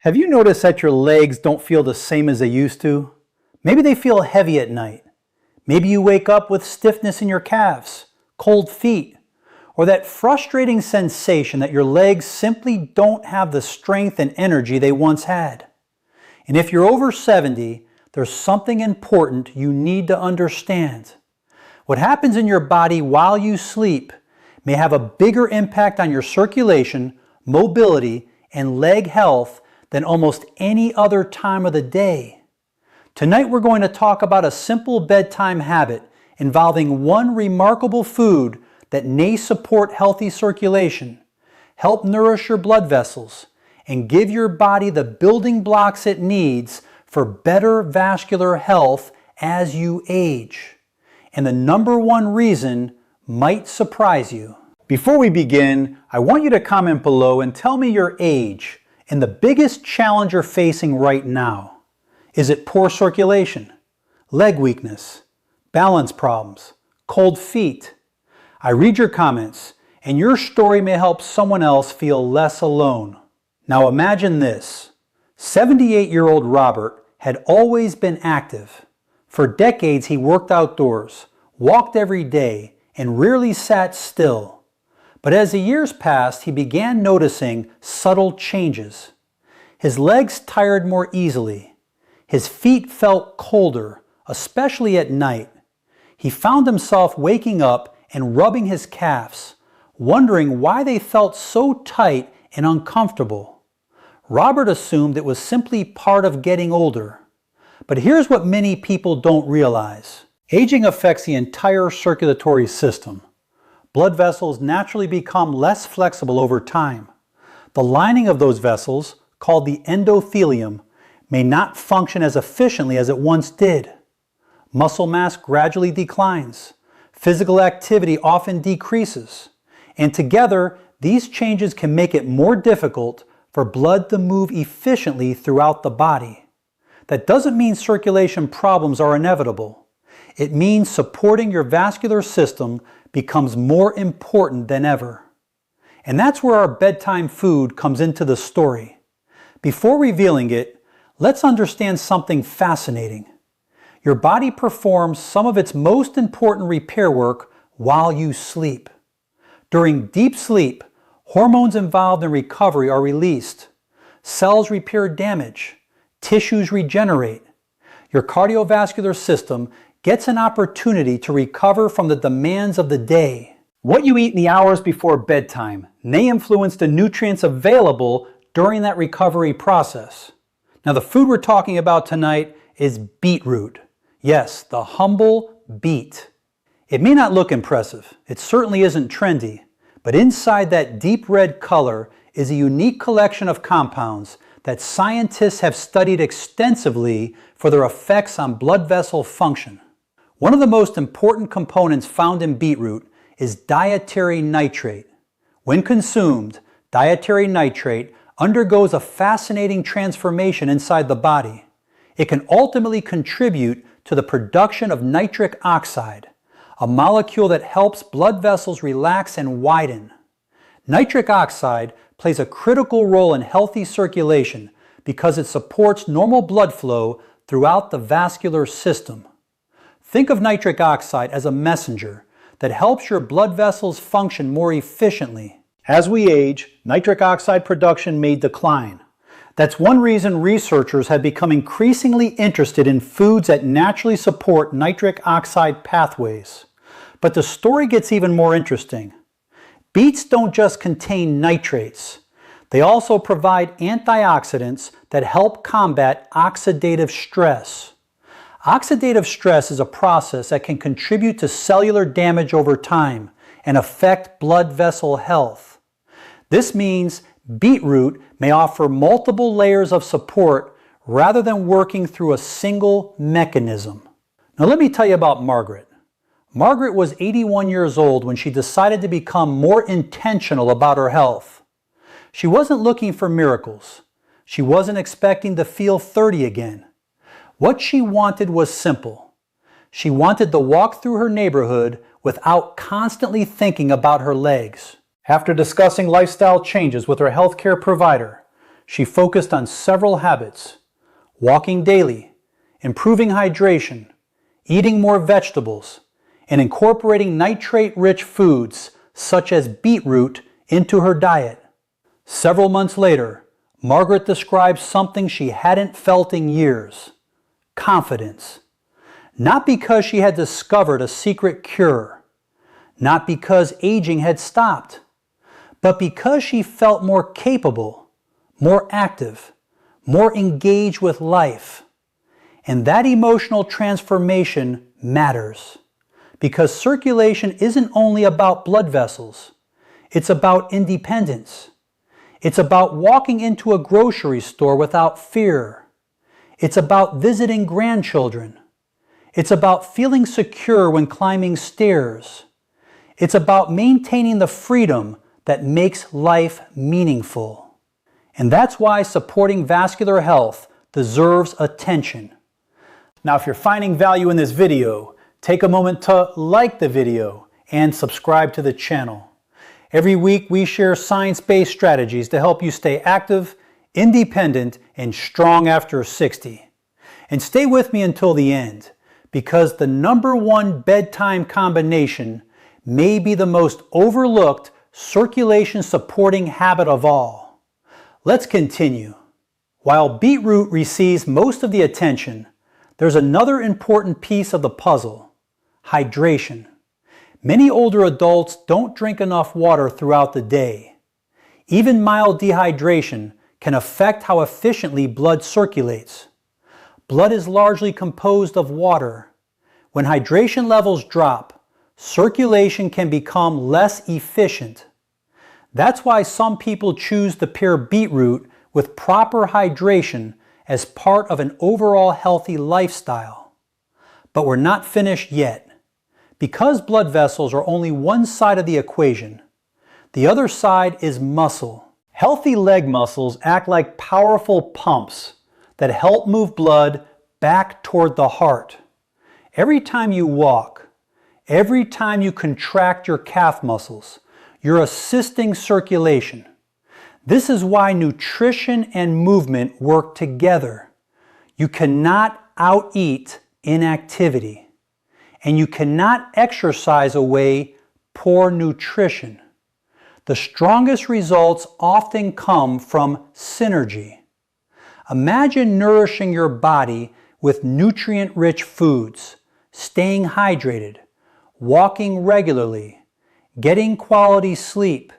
Have you noticed that your legs don't feel the same as they used to? Maybe they feel heavy at night. Maybe you wake up with stiffness in your calves, cold feet, or that frustrating sensation that your legs simply don't have the strength and energy they once had. And if you're over 70, there's something important you need to understand. What happens in your body while you sleep may have a bigger impact on your circulation, mobility, and leg health than almost any other time of the day. Tonight we're going to talk about a simple bedtime habit involving one remarkable food that may support healthy circulation, help nourish your blood vessels, and give your body the building blocks it needs for better vascular health as you age. And the number one reason might surprise you. Before we begin, I want you to comment below and tell me your age and the biggest challenge you're facing right now. Is it poor circulation, leg weakness, balance problems, cold feet? I read your comments, and your story may help someone else feel less alone. Now imagine this. 78-year-old Robert had always been active. For decades he worked outdoors, walked every day, and rarely sat still. But as the years passed, he began noticing subtle changes. His legs tired more easily. His feet felt colder, especially at night. He found himself waking up and rubbing his calves, wondering why they felt so tight and uncomfortable. Robert assumed it was simply part of getting older. But here's what many people don't realize. Aging affects the entire circulatory system. Blood vessels naturally become less flexible over time. The lining of those vessels, called the endothelium, may not function as efficiently as it once did. Muscle mass gradually declines. Physical activity often decreases. And together, these changes can make it more difficult for blood to move efficiently throughout the body. That doesn't mean circulation problems are inevitable. It means supporting your vascular system becomes more important than ever. And that's where our bedtime food comes into the story. Before revealing it, let's understand something fascinating. Your body performs some of its most important repair work while you sleep. During deep sleep, hormones involved in recovery are released. Cells repair damage. Tissues regenerate. Your cardiovascular system gets an opportunity to recover from the demands of the day. What you eat in the hours before bedtime may influence the nutrients available during that recovery process. Now, the food we're talking about tonight is beetroot. Yes, the humble beet. It may not look impressive. It certainly isn't trendy. But inside that deep red color is a unique collection of compounds that scientists have studied extensively for their effects on blood vessel function. One of the most important components found in beetroot is dietary nitrate. When consumed, dietary nitrate undergoes a fascinating transformation inside the body. It can ultimately contribute to the production of nitric oxide, a molecule that helps blood vessels relax and widen. Nitric oxide plays a critical role in healthy circulation because it supports normal blood flow throughout the vascular system. Think of nitric oxide as a messenger that helps your blood vessels function more efficiently. As we age, nitric oxide production may decline. That's one reason researchers have become increasingly interested in foods that naturally support nitric oxide pathways. But the story gets even more interesting. Beets don't just contain nitrates. They also provide antioxidants that help combat oxidative stress. Oxidative stress is a process that can contribute to cellular damage over time and affect blood vessel health. This means beetroot may offer multiple layers of support rather than working through a single mechanism. Now let me tell you about Margaret. Margaret was 81 years old when she decided to become more intentional about her health. She wasn't looking for miracles. She wasn't expecting to feel 30 again. What she wanted was simple. She wanted to walk through her neighborhood without constantly thinking about her legs. After discussing lifestyle changes with her healthcare provider, she focused on several habits: walking daily, improving hydration, eating more vegetables, and incorporating nitrate-rich foods such as beetroot into her diet. Several months later, Margaret described something she hadn't felt in years: confidence. Not because she had discovered a secret cure, not because aging had stopped, but because she felt more capable, more active, more engaged with life. And that emotional transformation matters, because circulation isn't only about blood vessels, it's about independence. It's about walking into a grocery store without fear. It's about visiting grandchildren. It's about feeling secure when climbing stairs. It's about maintaining the freedom that makes life meaningful. And that's why supporting vascular health deserves attention. Now, if you're finding value in this video, take a moment to like the video and subscribe to the channel. Every week we share science-based strategies to help you stay active, independent, and strong after 60. And stay with me until the end, because the #1 bedtime combination may be the most overlooked circulation supporting habit of all. Let's continue. While beetroot receives most of the attention, there's another important piece of the puzzle: hydration. Many older adults don't drink enough water throughout the day. Even mild dehydration can affect how efficiently blood circulates. Blood is largely composed of water. When hydration levels drop, circulation can become less efficient. That's why some people choose to pair beetroot with proper hydration as part of an overall healthy lifestyle. But we're not finished yet. Because blood vessels are only one side of the equation, the other side is muscle. Healthy leg muscles act like powerful pumps that help move blood back toward the heart. Every time you walk, every time you contract your calf muscles, you're assisting circulation. This is why nutrition and movement work together. You cannot out-eat inactivity. And you cannot exercise away poor nutrition. The strongest results often come from synergy. Imagine nourishing your body with nutrient-rich foods, staying hydrated, walking regularly, getting quality sleep,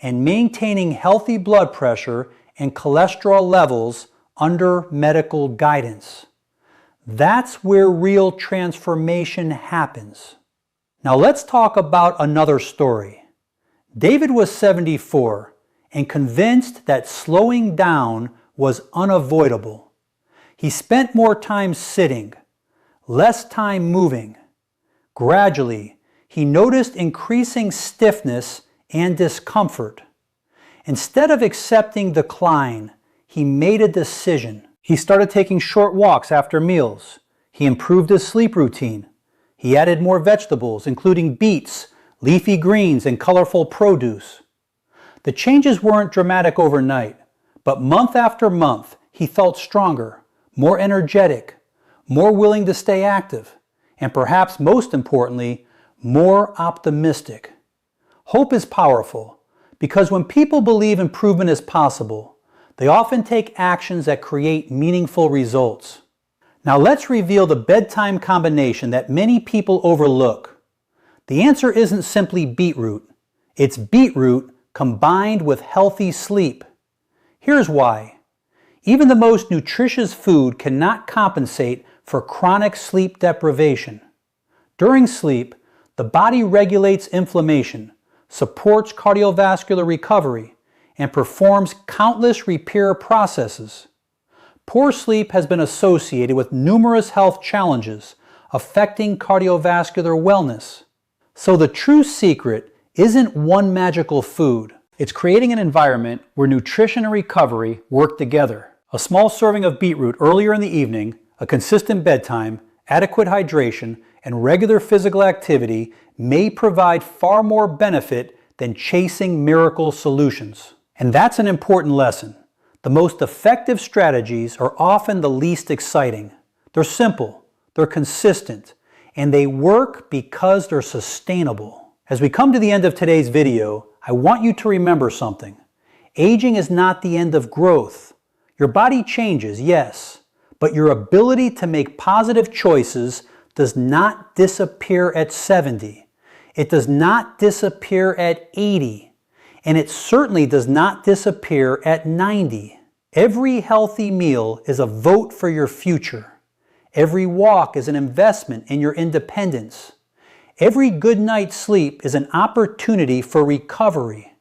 and maintaining healthy blood pressure and cholesterol levels under medical guidance. That's where real transformation happens. Now let's talk about another story. David was 74 and convinced that slowing down was unavoidable. He spent more time sitting, less time moving. Gradually, he noticed increasing stiffness and discomfort. Instead of accepting decline, he made a decision. He started taking short walks after meals. He improved his sleep routine. He added more vegetables, including beets, leafy greens, and colorful produce. The changes weren't dramatic overnight, but month after month, he felt stronger, more energetic, more willing to stay active, and perhaps most importantly, more optimistic. Hope is powerful, because when people believe improvement is possible, they often take actions that create meaningful results. Now let's reveal the bedtime combination that many people overlook. The answer isn't simply beetroot. It's beetroot combined with healthy sleep. Here's why. Even the most nutritious food cannot compensate for chronic sleep deprivation. During sleep, the body regulates inflammation, supports cardiovascular recovery, and performs countless repair processes. Poor sleep has been associated with numerous health challenges affecting cardiovascular wellness. So the true secret isn't one magical food. It's creating an environment where nutrition and recovery work together. A small serving of beetroot earlier in the evening, a consistent bedtime, adequate hydration, and regular physical activity may provide far more benefit than chasing miracle solutions. And that's an important lesson. The most effective strategies are often the least exciting. They're simple, they're consistent, and they work because they're sustainable. As we come to the end of today's video, I want you to remember something. Aging is not the end of growth. Your body changes, yes, but your ability to make positive choices does not disappear at 70. It does not disappear at 80. And it certainly does not disappear at 90. Every healthy meal is a vote for your future. Every walk is an investment in your independence. Every good night's sleep is an opportunity for recovery.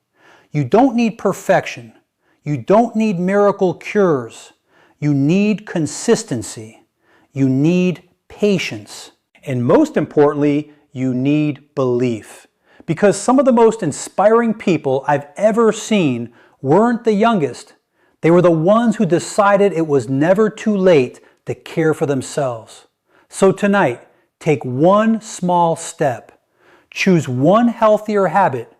You don't need perfection. You don't need miracle cures. You need consistency. You need patience. And most importantly, you need belief. Because some of the most inspiring people I've ever seen weren't the youngest. They were the ones who decided it was never too late to care for themselves. So tonight, take one small step. Choose one healthier habit.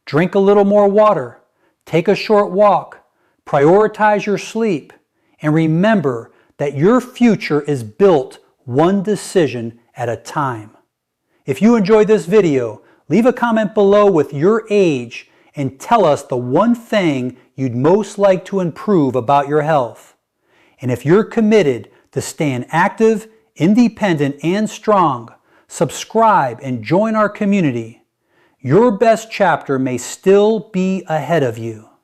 Drink a little more water. Take a short walk. Prioritize your sleep. And remember that your future is built one decision at a time. If you enjoyed this video, leave a comment below with your age and tell us the one thing you'd most like to improve about your health. And if you're committed to staying active, independent, and strong, subscribe and join our community. Your best chapter may still be ahead of you.